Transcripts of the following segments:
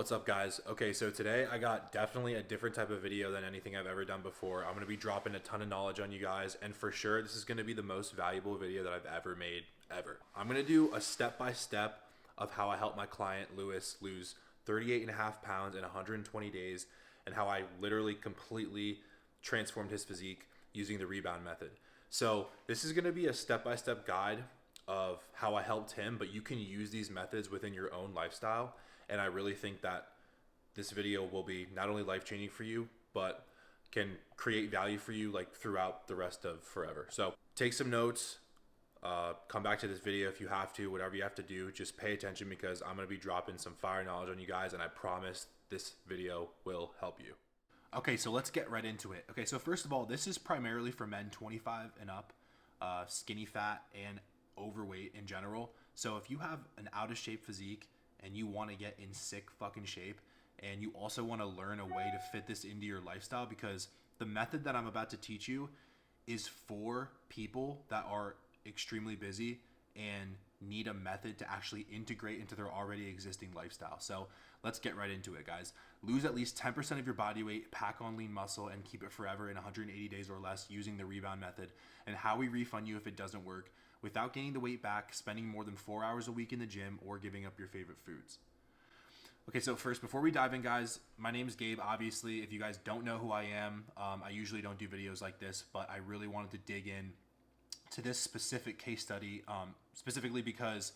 What's up, guys? Okay, so today I got definitely a different type of video than anything I've ever done before. I'm going to be dropping a ton of knowledge on you guys, and for sure this is going to be the most valuable video that I've ever made, ever. I'm going to do a step-by-step of how I helped my client Lewis lose 38.5 pounds in 120 days, and how I literally completely transformed his physique using the rebound method. So this is going to be a step-by-step guide of how I helped him, but you can use these methods within your own lifestyle. And I really think that this video will be not only life-changing for you, but can create value for you like throughout the rest of forever. So take some notes, come back to this video if you have to, whatever you have to do, just pay attention because I'm going to be dropping some fire knowledge on you guys, and I promise this video will help you. Okay, so let's get right into it. Okay, so first of all, this is primarily for men 25 and up, skinny fat and overweight in general. So if you have an out of shape physique and you want to get in sick fucking shape, and you also want to learn a way to fit this into your lifestyle, because the method that I'm about to teach you is for people that are extremely busy and need a method to actually integrate into their already existing lifestyle. So let's get right into it, guys. Lose at least 10% of your body weight, pack on lean muscle, and keep it forever in 180 days or less using the rebound method, and how we refund you if it doesn't work without gaining the weight back, spending more than 4 hours a week in the gym, or giving up your favorite foods. Okay, so first, before we dive in, guys, my name is Gabe. Obviously, if you guys don't know who I am, I usually don't do videos like this, but I really wanted to dig in to this specific case study, specifically because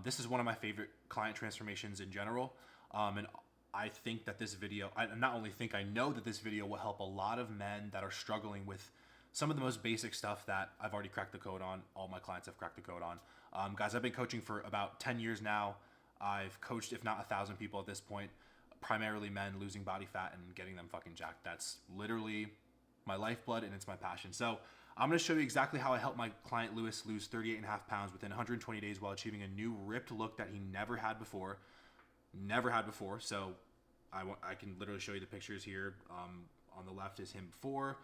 this is one of my favorite client transformations in general. And I think that this video, I not only think, I know that this video will help a lot of men that are struggling with some of the most basic stuff that I've already cracked the code on. All my clients have cracked the code on. Guys, I've been coaching for about 10 years now. I've coached, if not 1,000 people at this point, primarily men losing body fat and getting them fucking jacked. That's literally my lifeblood, and it's my passion. So I'm going to show you exactly how I helped my client Lewis lose 38.5 pounds within 120 days while achieving a new ripped look that he never had before. So I can literally show you the pictures here. On the left is him before.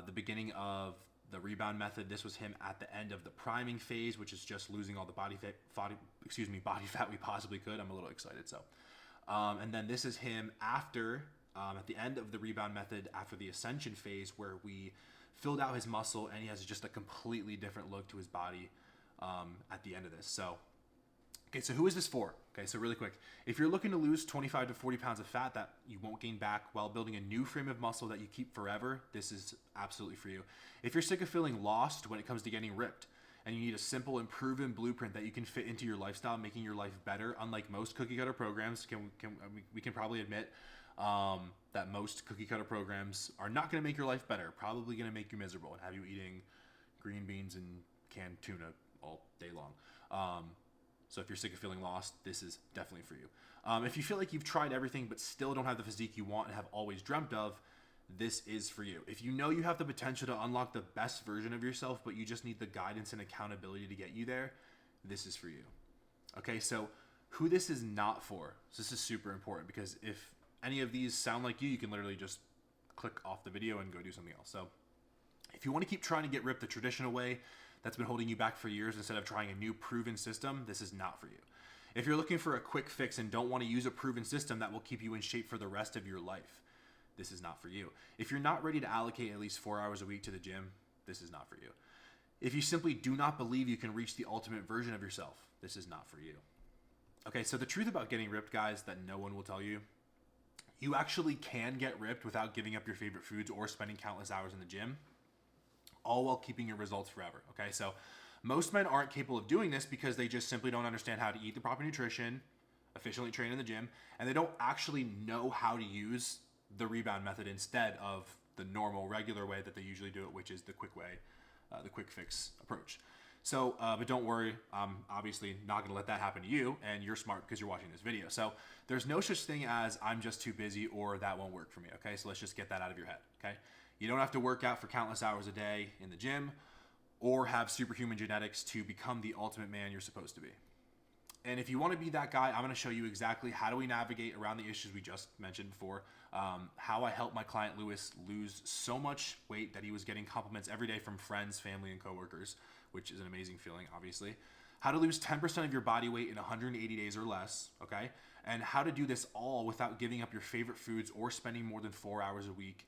The beginning of the rebound method. This was him at the end of the priming phase, which is just losing all the body fat we possibly could. I'm a little excited. So, and then this is him after, at the end of the rebound method, after the ascension phase, where we filled out his muscle, and he has just a completely different look to his body at the end of this. So, okay, so who is this for? Okay, so really quick, if you're looking to lose 25 to 40 pounds of fat that you won't gain back while building a new frame of muscle that you keep forever, this is absolutely for you. If you're sick of feeling lost when it comes to getting ripped, and you need a simple and proven blueprint that you can fit into your lifestyle, making your life better, unlike most cookie cutter programs, we can probably admit that most cookie cutter programs are not going to make your life better, probably going to make you miserable and have you eating green beans and canned tuna all day long. So if you're sick of feeling lost, this is definitely for you. If you feel like you've tried everything but still don't have the physique you want and have always dreamt of, this is for you. If you know you have the potential to unlock the best version of yourself, but you just need the guidance and accountability to get you there, this is for you. Okay, so who this is not for. So this is super important, because if any of these sound like you can literally just click off the video and go do something else. So if you want to keep trying to get ripped the traditional way that's been holding you back for years instead of trying a new proven system, this is not for you. If you're looking for a quick fix and don't want to use a proven system that will keep you in shape for the rest of your life, this is not for you. If you're not ready to allocate at least 4 hours a week to the gym, this is not for you. If you simply do not believe you can reach the ultimate version of yourself, this is not for you. Okay, so the truth about getting ripped, guys, that no one will tell you, you actually can get ripped without giving up your favorite foods or spending countless hours in the gym, all while keeping your results forever. Okay, so most men aren't capable of doing this because they just simply don't understand how to eat the proper nutrition, efficiently train in the gym, and they don't actually know how to use the rebound method instead of the normal, regular way that they usually do it, which is the quick way, the quick fix approach. So, but don't worry, I'm obviously not gonna let that happen to you, and you're smart because you're watching this video. So there's no such thing as I'm just too busy or that won't work for me, okay? So let's just get that out of your head, okay? You don't have to work out for countless hours a day in the gym or have superhuman genetics to become the ultimate man you're supposed to be. And if you want to be that guy, I'm going to show you exactly how do we navigate around the issues we just mentioned before, how I helped my client Lewis lose so much weight that he was getting compliments every day from friends, family, and coworkers, which is an amazing feeling, obviously. how to lose 10% of your body weight in 180 days or less, okay? And how to do this all without giving up your favorite foods or spending more than 4 hours a week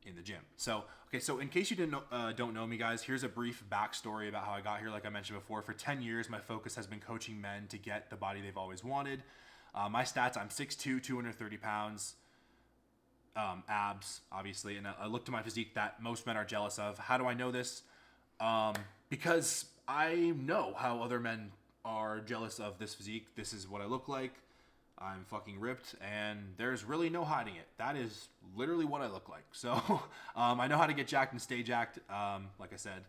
in the gym. So, okay, so in case you don't know me, guys, here's a brief backstory about how I got here. Like I mentioned before, for 10 years, my focus has been coaching men to get the body they've always wanted. My stats, I'm 6'2", 230 pounds, abs, obviously, and I look to my physique that most men are jealous of. How do I know this? Because I know how other men are jealous of this physique. This is what I look like. I'm fucking ripped, and there's really no hiding it. That is literally what I look like. So I know how to get jacked and stay jacked. Like I said,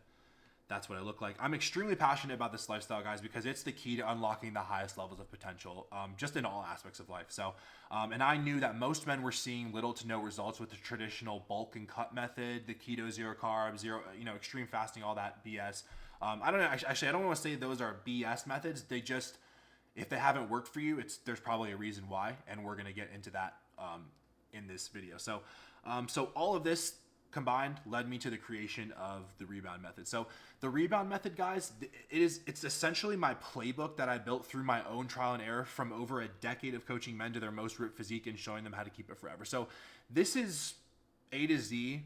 that's what I look like. I'm extremely passionate about this lifestyle, guys, because it's the key to unlocking the highest levels of potential, just in all aspects of life. So, and I knew that most men were seeing little to no results with the traditional bulk and cut method, the keto, zero carbs, zero, extreme fasting, all that BS. I don't know. Actually, I don't want to say those are BS methods. They just, if they haven't worked for you, there's probably a reason why, and we're gonna get into that in this video. So, so all of this combined led me to the creation of the rebound method. So the rebound method, guys, it's essentially my playbook that I built through my own trial and error from over a decade of coaching men to their most ripped physique and showing them how to keep it forever. So this is A to Z.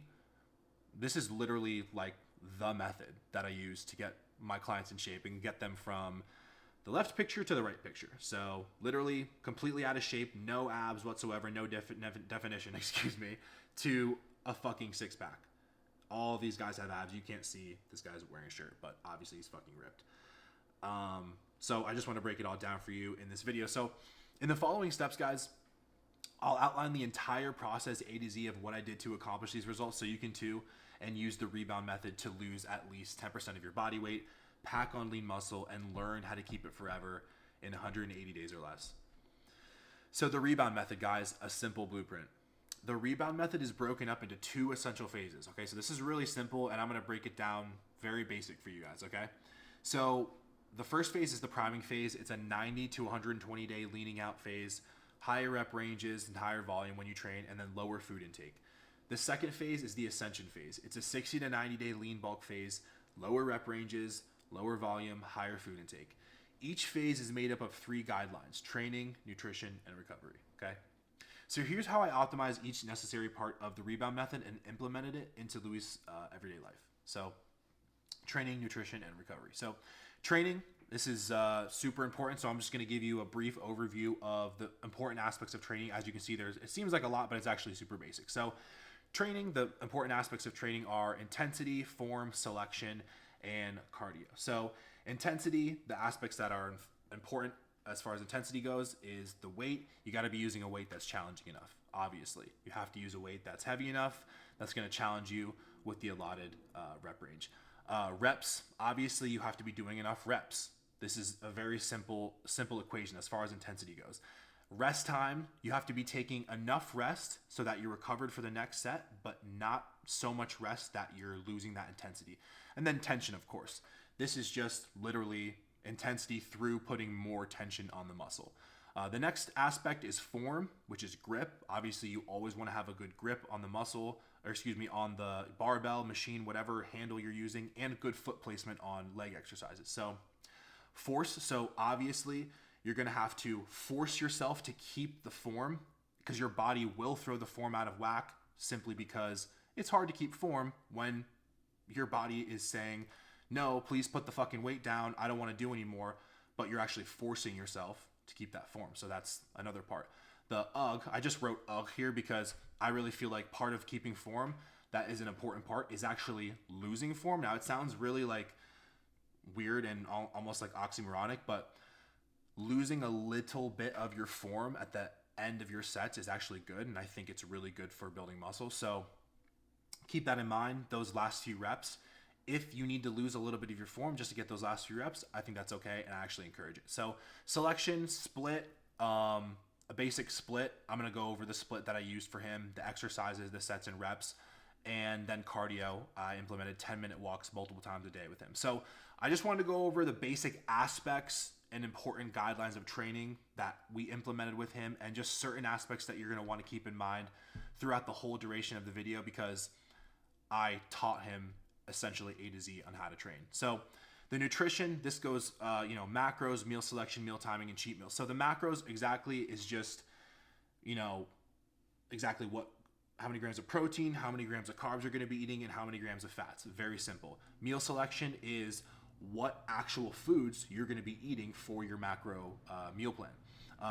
This is literally like the method that I use to get my clients in shape and get them from the left picture to the right picture. So literally completely out of shape, no abs whatsoever, no definition, excuse me, to a fucking six pack. All these guys have abs. You can't see this guy's wearing a shirt, but obviously he's fucking ripped. So I just want to break it all down for you in this video. So in the following steps, guys, I'll outline the entire process A to Z of what I did to accomplish these results, so you can too, and use the rebound method to lose at least 10% of your body weight, pack on lean muscle, and learn how to keep it forever in 180 days or less. So the rebound method, guys, a simple blueprint. The rebound method is broken up into 2 essential phases. Okay, so this is really simple, and I'm going to break it down very basic for you guys. Okay, so the first phase is the priming phase. It's a 90 to 120 day leaning out phase, higher rep ranges and higher volume when you train, and then lower food intake. The second phase is the ascension phase. It's a 60 to 90 day lean bulk phase, lower rep ranges, lower volume, higher food intake. Each phase is made up of 3 guidelines: training, nutrition, and recovery. Okay. So here's how I optimized each necessary part of the rebound method and implemented it into Louis' everyday life. So training, nutrition, and recovery. So training, this is super important. So I'm just going to give you a brief overview of the important aspects of training. As you can see, it seems like a lot, but it's actually super basic. So training, the important aspects of training are intensity, form, selection, and cardio. So intensity, the aspects that are important as far as intensity goes is the weight. You got to be using a weight that's challenging enough. Obviously, you have to use a weight that's heavy enough that's going to challenge you with the allotted rep range. Reps, obviously, you have to be doing enough reps. This is a very simple equation as far as intensity goes. Rest time, you have to be taking enough rest so that you're recovered for the next set, but not so much rest that you're losing that intensity. And then tension, of course. This is just literally intensity through putting more tension on the muscle. The next aspect is form, which is grip. Obviously, you always want to have a good grip on the muscle, on the barbell, machine, whatever handle you're using, and good foot placement on leg exercises. So force, so obviously you're going to have to force yourself to keep the form, because your body will throw the form out of whack simply because it's hard to keep form when your body is saying, no, please put the fucking weight down, I don't want to do anymore, but you're actually forcing yourself to keep that form. So that's another part. The UGG, I just wrote UGG here because I really feel like part of keeping form, that is an important part, is actually losing form. Now it sounds really like weird and almost like oxymoronic, but losing a little bit of your form at the end of your sets is actually good, and I think it's really good for building muscle. So keep that in mind, those last few reps. If you need to lose a little bit of your form just to get those last few reps, I think that's okay, and I actually encourage it. So selection, split, a basic split. I'm going to go over the split that I used for him, the exercises, the sets and reps, and then cardio. I implemented 10-minute walks multiple times a day with him. So I just wanted to go over the basic aspects and important guidelines of training that we implemented with him, and just certain aspects that you're going to want to keep in mind throughout the whole duration of the video, because I taught him essentially A to Z on how to train. So The nutrition, this goes, macros, meal selection, meal timing, and cheat meals. So the macros exactly is just, exactly how many grams of protein, how many grams of carbs you're going to be eating, and how many grams of fats. Very simple. Meal selection is what actual foods you're going to be eating for your macro meal plan.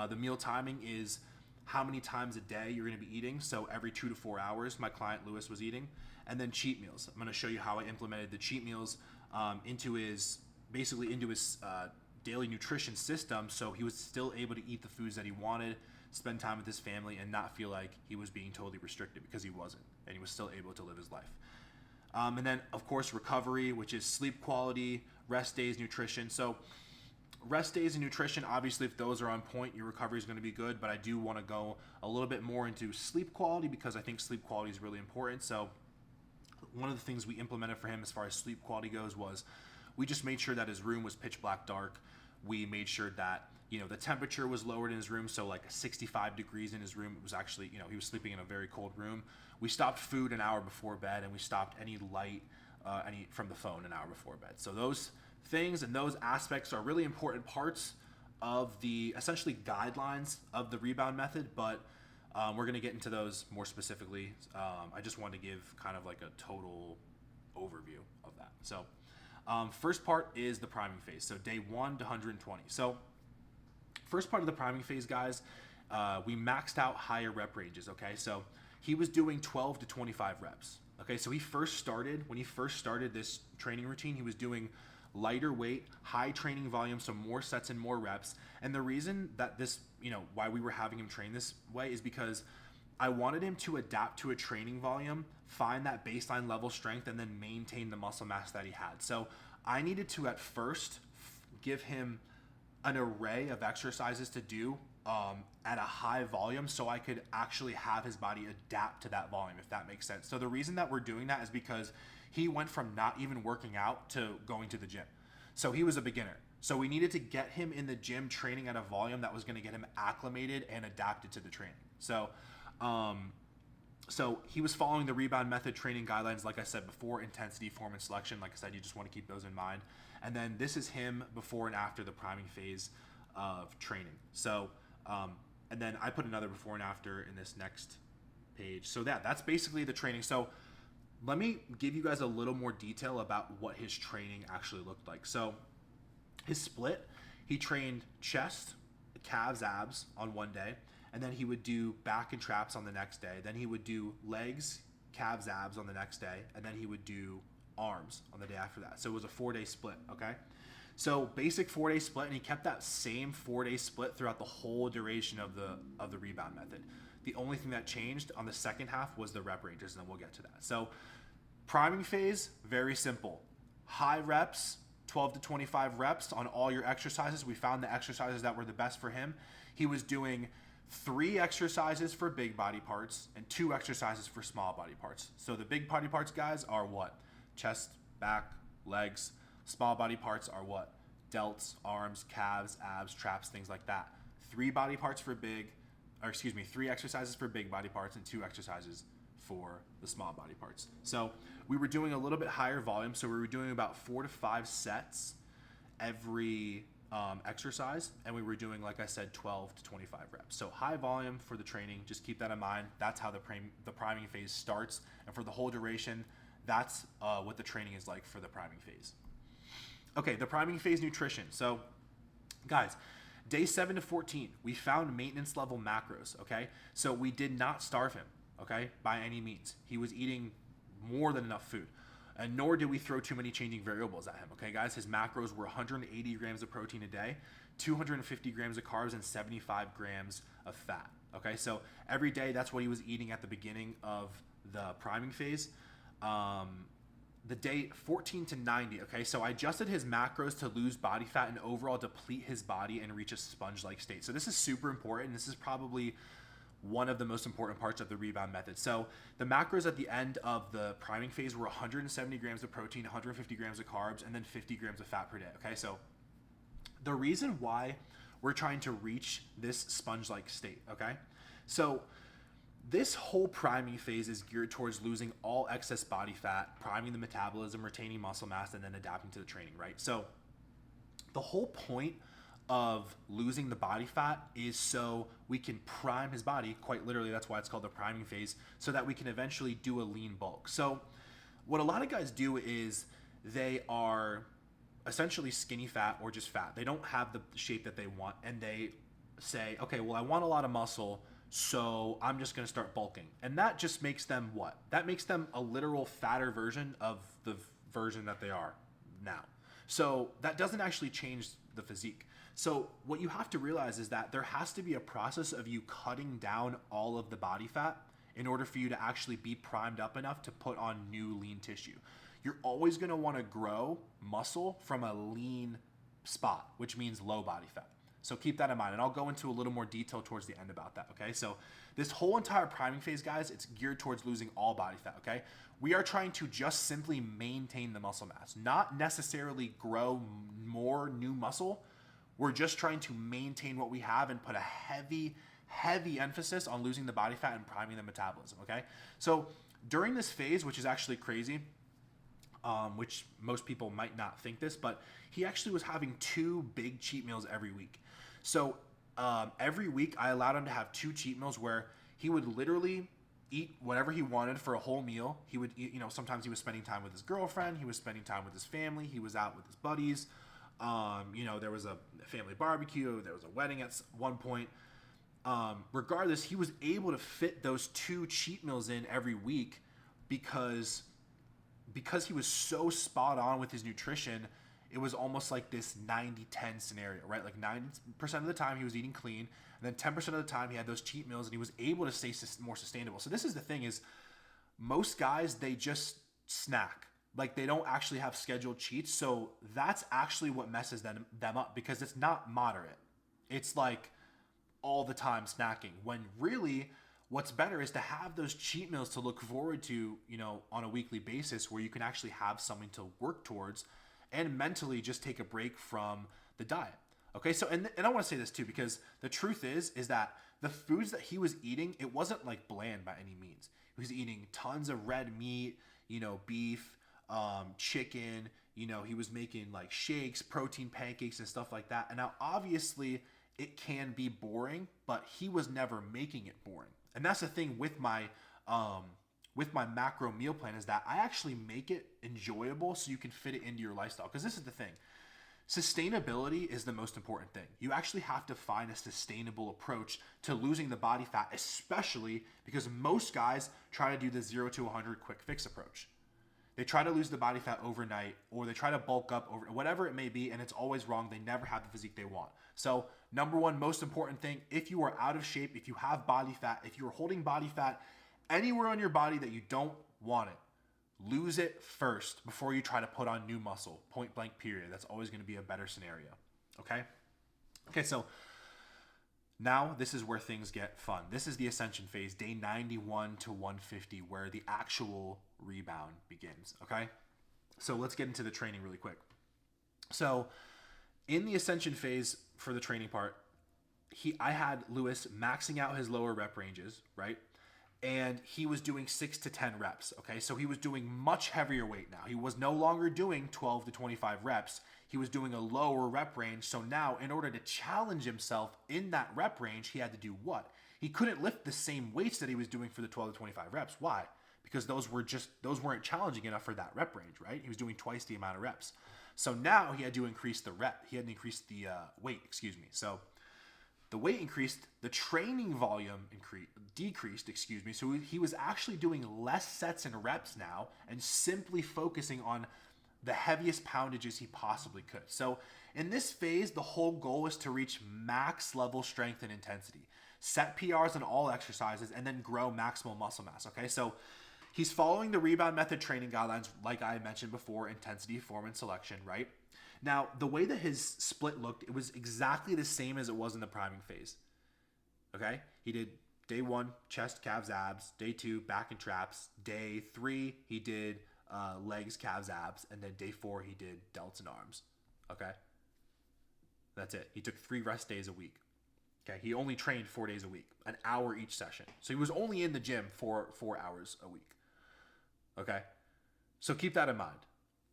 The meal timing is how many times a day you're going to be eating. So every 2 to 4 hours, my client Lewis was eating. And then cheat meals. I'm going to show you how I implemented the cheat meals into his daily nutrition system, so he was still able to eat the foods that he wanted, spend time with his family, and not feel like he was being totally restricted, because he wasn't, and he was still able to live his life. And then, of course, recovery, which is sleep quality, rest days, nutrition. So rest days and nutrition, obviously, if those are on point, your recovery is going to be good, but I do want to go a little bit more into sleep quality, because I think sleep quality is really important. So one of the things we implemented for him as far as sleep quality goes was we just made sure that his room was pitch black dark. We made sure that, the temperature was lowered in his room. So like 65 degrees in his room. It was actually, he was sleeping in a very cold room. We stopped food an hour before bed, and we stopped any light from the phone an hour before bed. So those things and those aspects are really important parts of the essentially guidelines of the rebound method, but we're going to get into those more specifically. I just wanted to give kind of like a total overview of that. So first part is the priming phase. So day 1 to 120. So first part of the priming phase, guys, we maxed out higher rep ranges. Okay. So he was doing 12 to 25 reps. Okay. So when he first started this training routine, he was doing lighter weight, high training volume, so more sets and more reps. And the reason that this, why we were having him train this way is because I wanted him to adapt to a training volume, find that baseline level strength, and then maintain the muscle mass that he had. So I needed to at first give him an array of exercises to do at a high volume, so I could actually have his body adapt to that volume, if that makes sense. So the reason that we're doing that is because he went from not even working out to going to the gym. So he was a beginner. So we needed to get him in the gym training at a volume that was going to get him acclimated and adapted to the training. So he was following the rebound method training guidelines, like I said before, intensity, form, and selection. Like I said, you just want to keep those in mind. And then this is him before and after the priming phase of training. So, and then I put another before and after in this next page. So that's basically the training. So let me give you guys a little more detail about what his training actually looked like. So his split, he trained chest, calves, abs on one day, and then he would do back and traps on the next day. Then he would do legs, calves, abs on the next day, and then he would do arms on the day after that. So it was a 4-day split, okay? So basic 4-day split, and he kept that same 4-day split throughout the whole duration of the rebound method. The only thing that changed on the second half was the rep ranges, and then we'll get to that. So priming phase, very simple. High reps, 12 to 25 reps on all your exercises. We found the exercises that were the best for him. He was doing 3 exercises for big body parts and 2 exercises for small body parts. So the big body parts, guys, are what? Chest, back, legs. Small body parts are what? Delts, arms, calves, abs, traps, things like that. 3 exercises for big body parts and 2 exercises for the small body parts. So we were doing a little bit higher volume. So we were doing about 4 to 5 sets every exercise, and we were doing, like I said, 12 to 25 reps. So high volume for the training. Just keep that in mind. That's how the priming phase starts, and for the whole duration, that's what the training is like for the priming phase. Okay, the priming phase nutrition. So guys, day 7 to 14, we found maintenance level macros, okay? So we did not starve him, okay, by any means. He was eating more than enough food, and nor did we throw too many changing variables at him, okay, guys? His macros were 180 grams of protein a day, 250 grams of carbs, and 75 grams of fat, okay? So every day, that's what he was eating at the beginning of the priming phase. The day 14 to 90, okay? So I adjusted his macros to lose body fat and overall deplete his body and reach a sponge-like state. So this is super important. This is probably one of the most important parts of the rebound method. So the macros at the end of the priming phase were 170 grams of protein, 150 grams of carbs, and then 50 grams of fat per day, okay? So the reason why we're trying to reach this sponge-like state, okay? So This whole priming phase is geared towards losing all excess body fat, priming the metabolism, retaining muscle mass, and then adapting to the training, right? So the whole point of losing the body fat is so we can prime his body, quite literally, that's why it's called the priming phase, so that we can eventually do a lean bulk. So what a lot of guys do is they are essentially skinny fat or just fat. They don't have the shape that they want, and they say, okay, well, I want a lot of muscle, so I'm just going to start bulking. And that just makes them what? That makes them a literal fatter version of the version that they are now. So that doesn't actually change the physique. So what you have to realize is that there has to be a process of you cutting down all of the body fat in order for you to actually be primed up enough to put on new lean tissue. You're always going to want to grow muscle from a lean spot, which means low body fat. So keep that in mind, and I'll go into a little more detail towards the end about that, okay? So this whole entire priming phase, guys, it's geared towards losing all body fat, okay? We are trying to just simply maintain the muscle mass, not necessarily grow more new muscle. We're just trying to maintain what we have and put a heavy emphasis on losing the body fat and priming the metabolism, okay? So during this phase, which is actually crazy, which most people might not think this, but he actually was having 2 big cheat meals every week. So every week I allowed him to have 2 cheat meals where he would literally eat whatever he wanted for a whole meal. He would eat, sometimes he was spending time with his girlfriend, he was spending time with his family, he was out with his buddies. There was a family barbecue, there was a wedding at one point. Regardless, he was able to fit those 2 cheat meals in every week because he was so spot on with his nutrition. It was almost like this 90-10 scenario, right? Like 90% of the time he was eating clean, and then 10% of the time he had those cheat meals, and he was able to stay more sustainable. So this is the thing is, most guys, they just snack. Like, they don't actually have scheduled cheats. So that's actually what messes them up, because it's not moderate. It's like all the time snacking, when really what's better is to have those cheat meals to look forward to, on a weekly basis, where you can actually have something to work towards and mentally just take a break from the diet. Okay, so and I want to say this too, because the truth is that the foods that he was eating, it wasn't like bland by any means. He was eating tons of red meat, beef, chicken, he was making like shakes, protein pancakes and stuff like that. And now obviously it can be boring, but he was never making it boring. And that's the thing with my macro meal plan, is that I actually make it enjoyable so you can fit it into your lifestyle. Because this is the thing. Sustainability is the most important thing. You actually have to find a sustainable approach to losing the body fat, especially because most guys try to do the 0 to 100 quick fix approach. They try to lose the body fat overnight, or they try to bulk up over whatever it may be, and it's always wrong. They never have the physique they want. So number one, most important thing, if you are out of shape, if you have body fat, if you're holding body fat anywhere on your body that you don't want it, lose it first before you try to put on new muscle. Point blank, period. That's always going to be a better scenario. Okay, so now this is where things get fun. This is the ascension phase, day 91 to 150, where the actual rebound begins. Okay, so let's get into the training really quick. So in the ascension phase for the training part, I had Lewis maxing out his lower rep ranges, right? And he was doing 6 to 10 reps. Okay, so he was doing much heavier weight now. He was no longer doing 12 to 25 reps. He was doing a lower rep range. So now, in order to challenge himself in that rep range, he had to do what? He couldn't lift the same weights that he was doing for the 12 to 25 reps. Why? Because those weren't challenging enough for that rep range, right? He was doing twice the amount of reps. So now he had to increase the rep. He had to increase the weight, So the weight increased, the training volume decreased. So he was actually doing less sets and reps now, and simply focusing on the heaviest poundages he possibly could. So in this phase, the whole goal is to reach max level strength and intensity, set PRs on all exercises, and then grow maximal muscle mass. Okay, so he's following the rebound method training guidelines, like I mentioned before: intensity, form, and selection, right? Now, the way that his split looked, it was exactly the same as it was in the priming phase. Okay? He did day 1, chest, calves, abs. Day 2, back and traps. Day 3, he did legs, calves, abs. And then day 4, he did delts and arms. Okay? That's it. He took 3 rest days a week. Okay, he only trained 4 days a week, an hour each session. So he was only in the gym for 4 hours a week. Okay, so keep that in mind.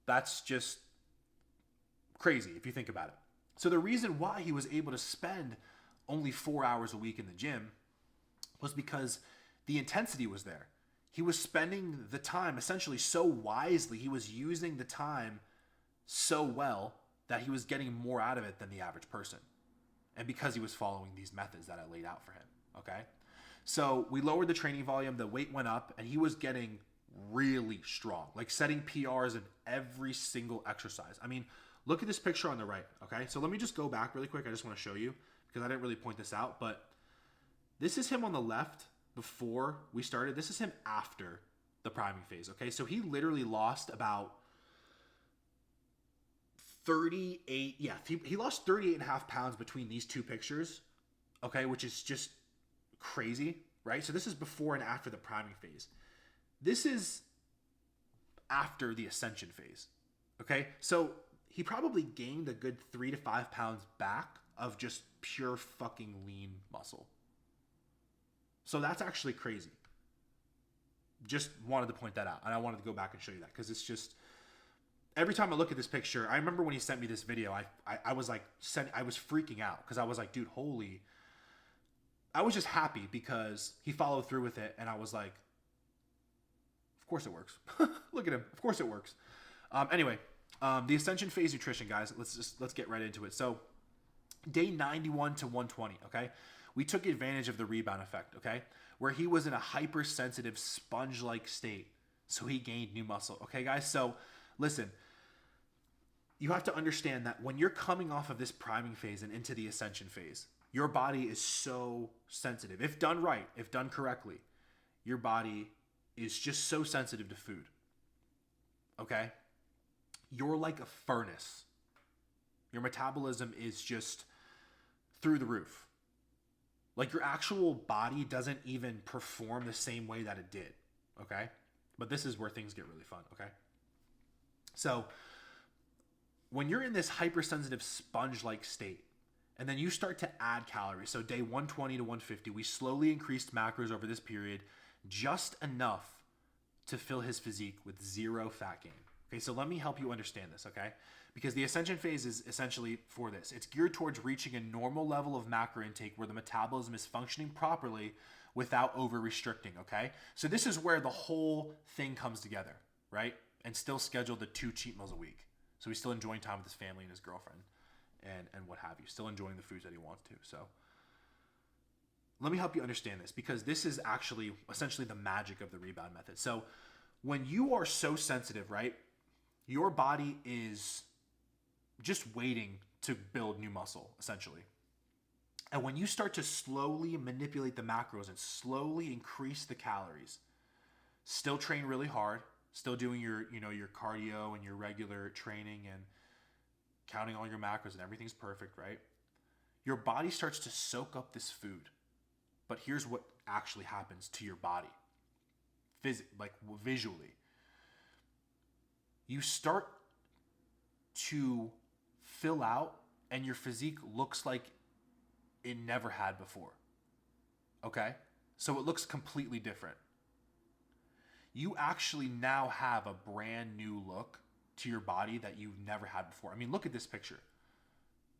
That's just crazy if you think about it. So the reason why he was able to spend only 4 hours a week in the gym was because the intensity was there. He was spending the time essentially so wisely. He was using the time so well that he was getting more out of it than the average person. And because he was following these methods that I laid out for him, okay? So we lowered the training volume, the weight went up, and he was getting really strong, like setting PRs in every single exercise. I mean, look at this picture on the right, okay? So let me just go back really quick. I just want to show you because I didn't really point this out, but this is him on the left before we started. This is him after the priming phase, okay? So he literally lost about 38, yeah, he lost 38 and a half pounds between these two pictures, okay, which is just crazy, right? So this is before and after the priming phase. This is after the ascension phase, okay? So he probably gained a good 3 to 5 pounds back of just pure fucking lean muscle. So that's actually crazy. Just wanted to point that out, and I wanted to go back and show you that because it's just... Every time I look at this picture, I remember when he sent me this video, I was like, I was freaking out because I was like, dude, holy. I was just happy because he followed through with it, and I was like, of course it works. Look at him. Of course it works. Anyway, the ascension phase nutrition, guys, let's get right into it. So day 91 to 120, okay? We took advantage of the rebound effect, okay? Where he was in a hypersensitive sponge-like state, so he gained new muscle, okay, guys? So listen, you have to understand that when you're coming off of this priming phase and into the ascension phase, your body is so sensitive. If done right, if done correctly, your body is just so sensitive to food. Okay? You're like a furnace. Your metabolism is just through the roof. Like your actual body doesn't even perform the same way that it did. Okay? But this is where things get really fun. Okay? So when you're in this hypersensitive sponge-like state, and then you start to add calories, so day 120 to 150, we slowly increased macros over this period, just enough to fill his physique with 0 fat gain. Okay, so let me help you understand this, okay? Because the ascension phase is essentially for this. It's geared towards reaching a normal level of macro intake where the metabolism is functioning properly without over-restricting, okay? So this is where the whole thing comes together, right? And still schedule the 2 cheat meals a week. So he's still enjoying time with his family and his girlfriend and what have you. Still enjoying the foods that he wants to. So let me help you understand this because this is actually essentially the magic of the rebound method. So when you are so sensitive, right, your body is just waiting to build new muscle, essentially. And when you start to slowly manipulate the macros and slowly increase the calories, still train really hard, still doing your cardio and your regular training and counting all your macros and everything's perfect, right? Your body starts to soak up this food. But here's what actually happens to your body. Visually. You start to fill out and your physique looks like it never had before. Okay? So it looks completely different. You actually now have a brand new look to your body that you've never had before. I mean, look at this picture.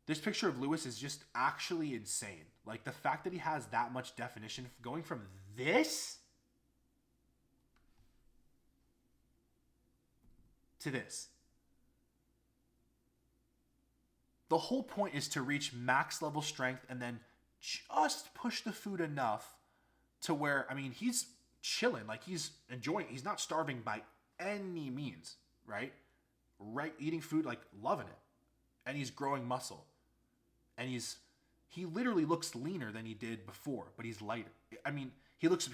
This picture of Lewis is just actually insane. Like the fact that he has that much definition going from this to this. The whole point is to reach max level strength and then just push the food enough to where, I mean, he's chilling, like he's enjoying, he's not starving by any means, right? Right, eating food, like loving it. And he's growing muscle. And he literally looks leaner than he did before, but he's lighter. I mean, he looks,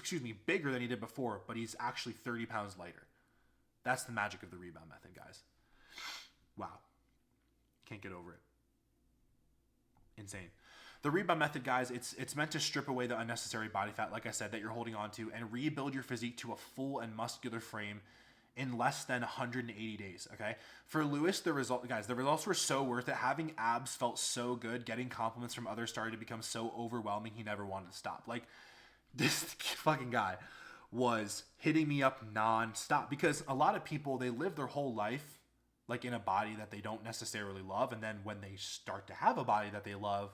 bigger than he did before, but he's actually 30 pounds lighter. That's the magic of the rebound method, guys. Wow. Can't get over it. Insane. The rebound method, guys, it's meant to strip away the unnecessary body fat, like I said, that you're holding on to and rebuild your physique to a full and muscular frame in less than 180 days. Okay. For Lewis, the results were so worth it. Having abs felt so good. Getting compliments from others started to become so overwhelming. He never wanted to stop. Like, this fucking guy was hitting me up non-stop, because a lot of people, they live their whole life like in a body that they don't necessarily love. And then when they start to have a body that they love,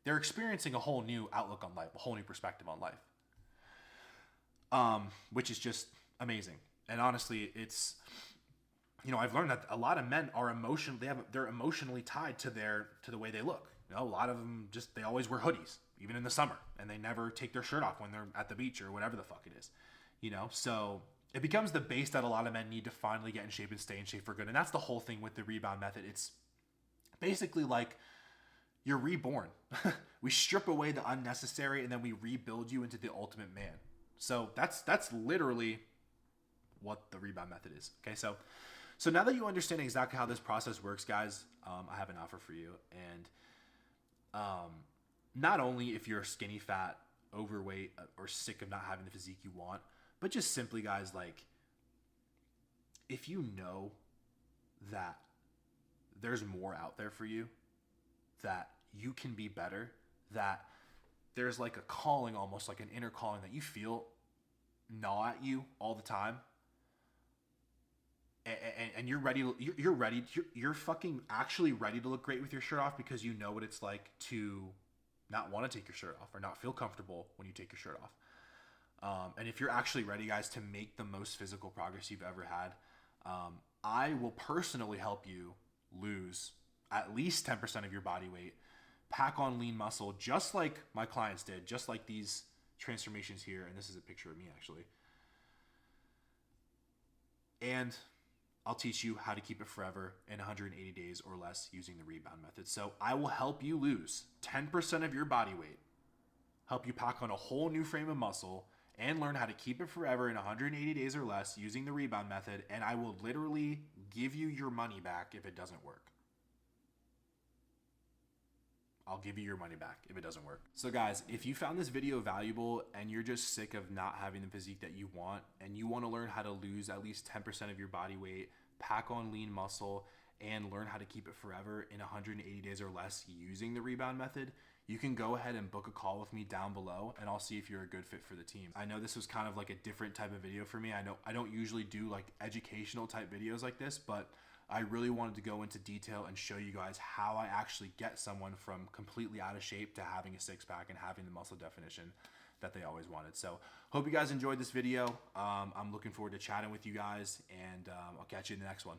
they're experiencing a whole new outlook on life, a whole new perspective on life. Which is just amazing. And honestly, it's, I've learned that a lot of men are they're emotionally tied to the way they look. A lot of them they always wear hoodies, even in the summer, and they never take their shirt off when they're at the beach or whatever the fuck it is, so it becomes the base that a lot of men need to finally get in shape and stay in shape for good. And that's the whole thing with the rebound method. It's basically like you're reborn. We strip away the unnecessary and then we rebuild you into the ultimate man. So that's literally what the rebound method is. Okay, so now that you understand exactly how this process works, guys, I have an offer for you. And not only if you're skinny, fat, overweight, or sick of not having the physique you want, but just simply, guys, like, if you know that there's more out there for you, that you can be better, that there's like a calling, almost like an inner calling that you feel gnaw at you all the time, and you're ready, you're fucking actually ready to look great with your shirt off, because you know what it's like to not want to take your shirt off or not feel comfortable when you take your shirt off. And if you're actually ready, guys, to make the most physical progress you've ever had, I will personally help you lose at least 10% of your body weight, pack on lean muscle, just like my clients did, just like these transformations here. And this is a picture of me, actually. And I'll teach you how to keep it forever in 180 days or less using the rebound method. So I will help you lose 10% of your body weight, help you pack on a whole new frame of muscle, and learn how to keep it forever in 180 days or less using the rebound method. And I will literally give you your money back if it doesn't work. I'll give you your money back if it doesn't work. So guys, if you found this video valuable and you're just sick of not having the physique that you want, and you want to learn how to lose at least 10% of your body weight, pack on lean muscle, and learn how to keep it forever in 180 days or less using the rebound method, you can go ahead and book a call with me down below, and I'll see if you're a good fit for the team. I know this was kind of like a different type of video for me. I know I don't usually do like educational type videos like this, but I really wanted to go into detail and show you guys how I actually get someone from completely out of shape to having a six-pack and having the muscle definition that they always wanted. So hope you guys enjoyed this video. I'm looking forward to chatting with you guys, and I'll catch you in the next one.